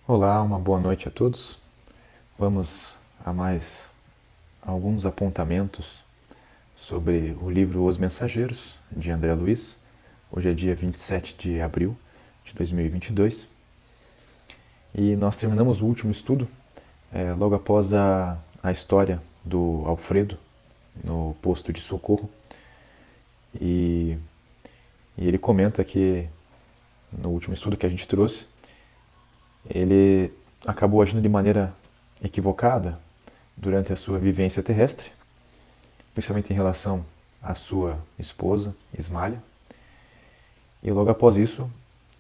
Olá, uma boa noite a todos. Vamos a mais alguns apontamentos sobre o livro Os Mensageiros, de André Luiz. Hoje é dia 27 de abril de 2022 e nós terminamos o último estudo logo após a história do Alfredo no posto de socorro e ele comenta que no último estudo que a gente trouxe, ele acabou agindo de maneira equivocada durante a sua vivência terrestre, principalmente em relação à sua esposa, Ismália. E logo após isso,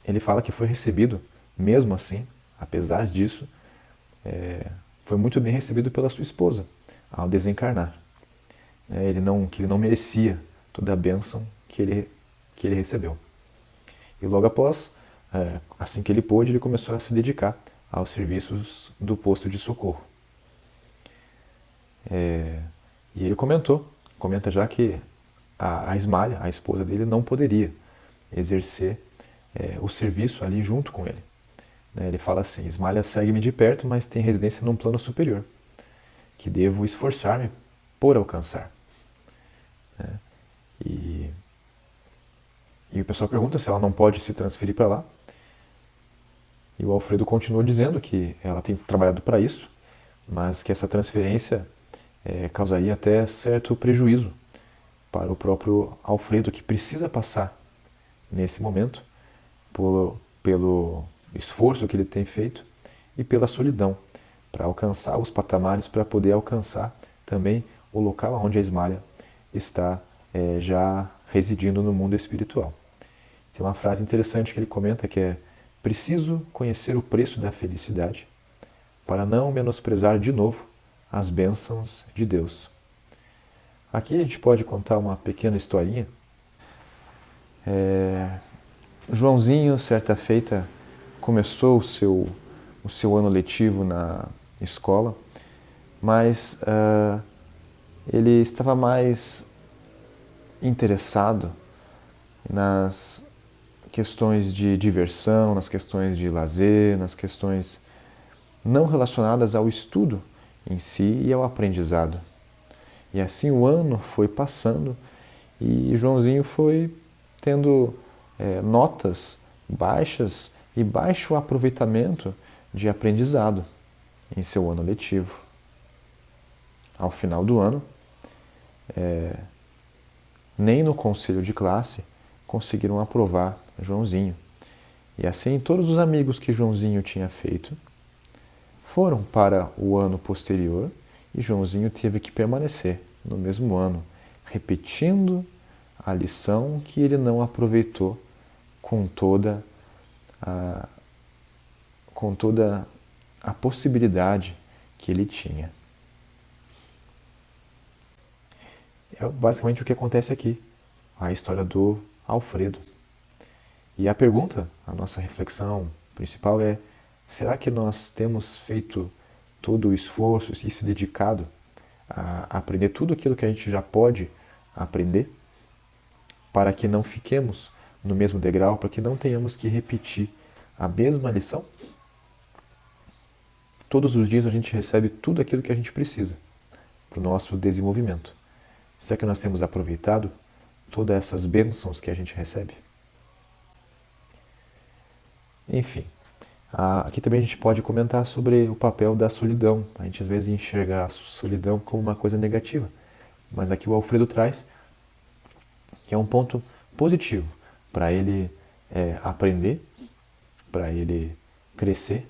ele fala que foi recebido, mesmo assim, apesar disso, foi muito bem recebido pela sua esposa ao desencarnar. Que ele não merecia toda a bênção que ele recebeu. E logo após, assim que ele pôde, ele começou a se dedicar aos serviços do posto de socorro. E ele comenta já que a Ismália, a esposa dele, não poderia exercer o serviço ali junto com ele. Ele fala assim: Ismália segue-me de perto, mas tem residência num plano superior, que devo esforçar-me por alcançar. E o pessoal pergunta se ela não pode se transferir para lá. E o Alfredo continua dizendo que ela tem trabalhado para isso, mas que essa transferência causaria até certo prejuízo para o próprio Alfredo, que precisa passar nesse momento pelo esforço que ele tem feito e pela solidão para alcançar os patamares, para poder alcançar também o local onde a Ismália está já residindo no mundo espiritual. Tem uma frase interessante que ele comenta que é: preciso conhecer o preço da felicidade para não menosprezar de novo as bênçãos de Deus. Aqui a gente pode contar uma pequena historinha. Joãozinho, certa feita, começou o seu ano letivo na escola, mas ele estava mais interessado nas questões de diversão, nas questões de lazer, nas questões não relacionadas ao estudo em si e ao aprendizado. E assim o ano foi passando e Joãozinho foi tendo notas baixas e baixo aproveitamento de aprendizado em seu ano letivo. Ao final do ano, nem no conselho de classe conseguiram aprovar Joãozinho. E assim todos os amigos que Joãozinho tinha feito foram para o ano posterior e Joãozinho teve que permanecer no mesmo ano, repetindo a lição que ele não aproveitou com toda a possibilidade que ele tinha. É basicamente o que acontece aqui, a história do Alfredo. E a pergunta, a nossa reflexão principal é: será que nós temos feito todo o esforço e se dedicado a aprender tudo aquilo que a gente já pode aprender, para que não fiquemos no mesmo degrau, para que não tenhamos que repetir a mesma lição? Todos os dias a gente recebe tudo aquilo que a gente precisa para o nosso desenvolvimento. Será que nós temos aproveitado todas essas bênçãos que a gente recebe? Enfim, aqui também a gente pode comentar sobre o papel da solidão. A gente às vezes enxerga a solidão como uma coisa negativa, mas aqui o Alfredo traz que é um ponto positivo para ele aprender, para ele crescer,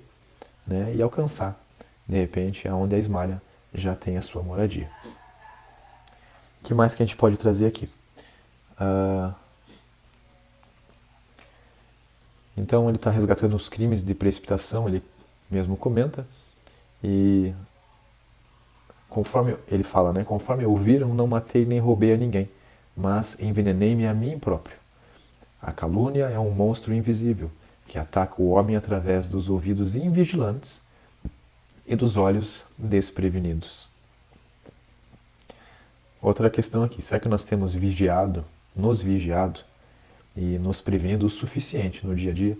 né, e alcançar, de repente, aonde a Ismália já tem a sua moradia. O que mais que a gente pode trazer aqui? Então ele está resgatando os crimes de precipitação, ele mesmo comenta, e conforme ele fala, né, conforme ouviram, não matei nem roubei a ninguém, mas envenenei-me a mim próprio. A calúnia é um monstro invisível que ataca o homem através dos ouvidos invigilantes e dos olhos desprevenidos. Outra questão aqui: será que nós temos nos vigiado e nos prevenido o suficiente no dia a dia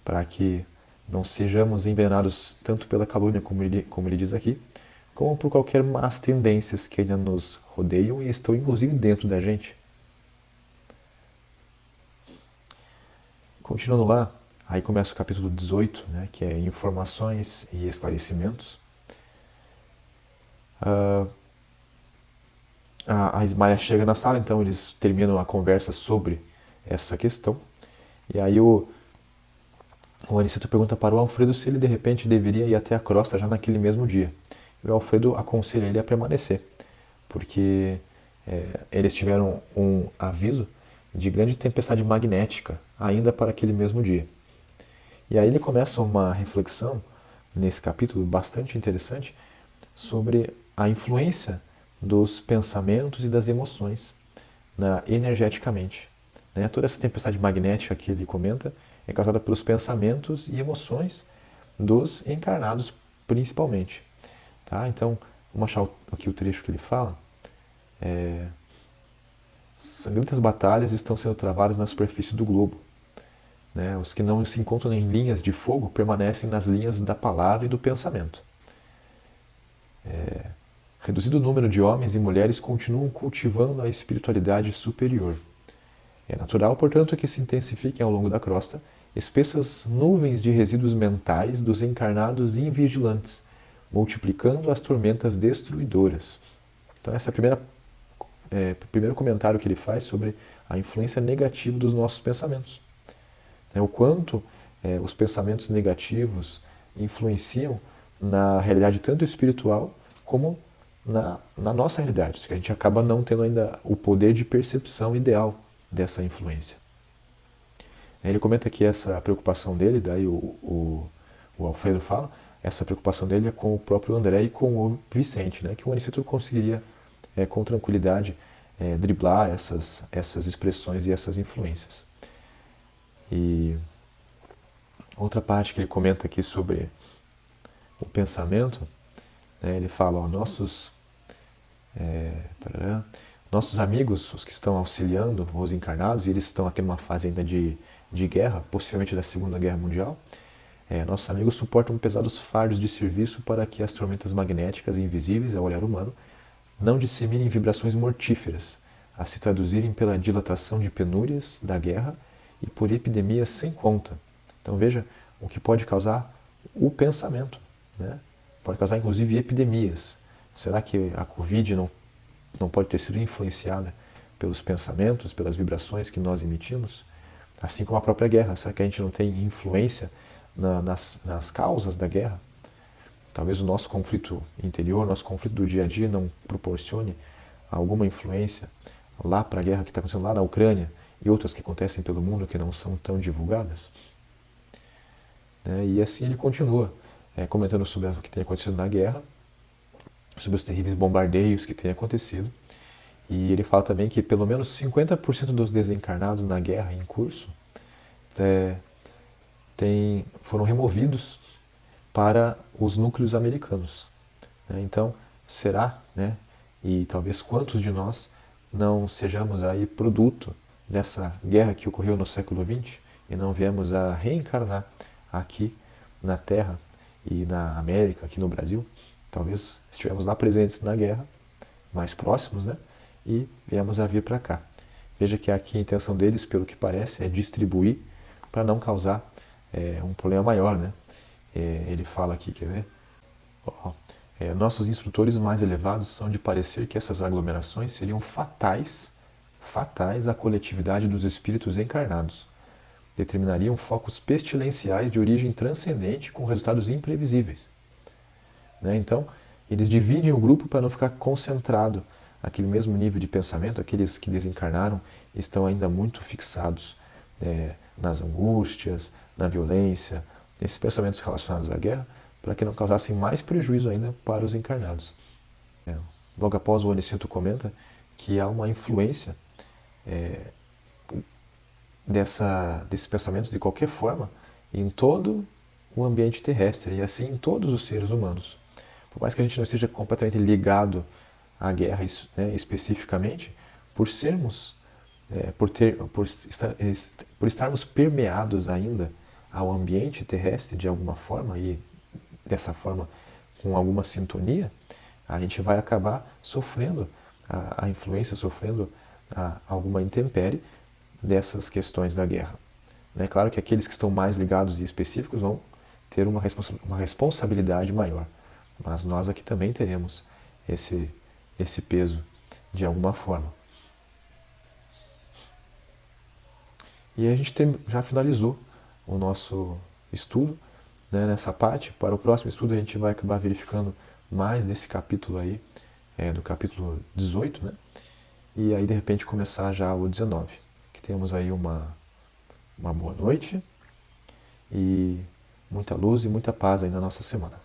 para que Não sejamos envenenados tanto pela calúnia, como ele diz aqui, como por qualquer más tendências que ainda nos rodeiam e estão inclusive dentro da gente. Continuando lá, aí começa o capítulo 18, né, que é informações e esclarecimentos. A Ismaia chega na sala, então eles terminam a conversa sobre essa questão. E aí o Aniceto pergunta para o Alfredo se ele de repente deveria ir até a crosta já naquele mesmo dia. E o Alfredo aconselha ele a permanecer, porque eles tiveram um aviso de grande tempestade magnética ainda para aquele mesmo dia. E aí ele começa uma reflexão nesse capítulo bastante interessante sobre a influência dos pensamentos e das emoções energeticamente. Toda essa tempestade magnética que ele comenta é causada pelos pensamentos e emoções dos encarnados principalmente. Tá? Então, vamos achar aqui o trecho que ele fala. Sangrentas batalhas estão sendo travadas na superfície do globo. Os que não se encontram em linhas de fogo permanecem nas linhas da palavra e do pensamento. Reduzido o número de homens e mulheres continuam cultivando a espiritualidade superior. É natural, portanto, que se intensifiquem ao longo da crosta espessas nuvens de resíduos mentais dos encarnados invigilantes, multiplicando as tormentas destruidoras. Então, esse é o primeiro comentário que ele faz sobre a influência negativa dos nossos pensamentos. O quanto os pensamentos negativos influenciam na realidade tanto espiritual como na nossa realidade, que a gente acaba não tendo ainda o poder de percepção ideal dessa influência. Ele comenta que essa preocupação dele, daí o Alfredo fala, essa preocupação dele é com o próprio André e com o Vicente, que o Aniceto conseguiria com tranquilidade driblar essas expressões e essas influências. E outra parte que ele comenta aqui sobre o pensamento, ele fala, nossos amigos, os que estão auxiliando os encarnados, e eles estão aqui numa fase ainda de guerra, possivelmente da Segunda Guerra Mundial, nossos amigos suportam pesados fardos de serviço para que as tormentas magnéticas invisíveis ao olhar humano não disseminem vibrações mortíferas, a se traduzirem pela dilatação de penúrias da guerra e por epidemias sem conta. Então veja o que pode causar o pensamento, pode causar inclusive epidemias. Será que a Covid não pode ter sido influenciada pelos pensamentos, pelas vibrações que nós emitimos? Assim como a própria guerra. Será que a gente não tem influência nas causas da guerra? Talvez o nosso conflito interior, nosso conflito do dia a dia não proporcione alguma influência lá para a guerra que está acontecendo lá na Ucrânia e outras que acontecem pelo mundo que não são tão divulgadas? E assim ele continua comentando sobre o que tem acontecido na guerra, sobre os terríveis bombardeios que têm acontecido. E ele fala também que pelo menos 50% dos desencarnados na guerra em curso foram removidos para os núcleos americanos. Então, será, e talvez quantos de nós não sejamos aí produto dessa guerra que ocorreu no século XX e não viemos a reencarnar aqui na Terra e na América, aqui no Brasil? Talvez estivemos lá presentes na guerra, mais próximos, e viemos a vir para cá. Veja que aqui a intenção deles, pelo que parece, é distribuir para não causar um problema maior, ele fala aqui, quer ver? Nossos instrutores mais elevados são de parecer que essas aglomerações seriam fatais à coletividade dos espíritos encarnados. Determinariam focos pestilenciais de origem transcendente com resultados imprevisíveis. Então, eles dividem o grupo para não ficar concentrado naquele mesmo nível de pensamento. Aqueles que desencarnaram estão ainda muito fixados nas angústias, na violência, nesses pensamentos relacionados à guerra, para que não causassem mais prejuízo ainda para os encarnados. Logo após, o Aniceto comenta que há uma influência desses pensamentos, de qualquer forma, em todo o ambiente terrestre e assim em todos os seres humanos. Por mais que a gente não esteja completamente ligado à guerra especificamente, por estarmos permeados ainda ao ambiente terrestre de alguma forma e dessa forma com alguma sintonia, a gente vai acabar sofrendo a influência, sofrendo alguma intempérie dessas questões da guerra. É claro que aqueles que estão mais ligados e específicos vão ter uma responsabilidade maior, mas nós aqui também teremos esse peso de alguma forma. E a gente já finalizou o nosso estudo, né, nessa parte. Para o próximo estudo a gente vai acabar verificando mais desse capítulo aí, do capítulo 18, né? E aí de repente começar já o 19. Que temos aí uma boa noite e muita luz e muita paz aí na nossa semana.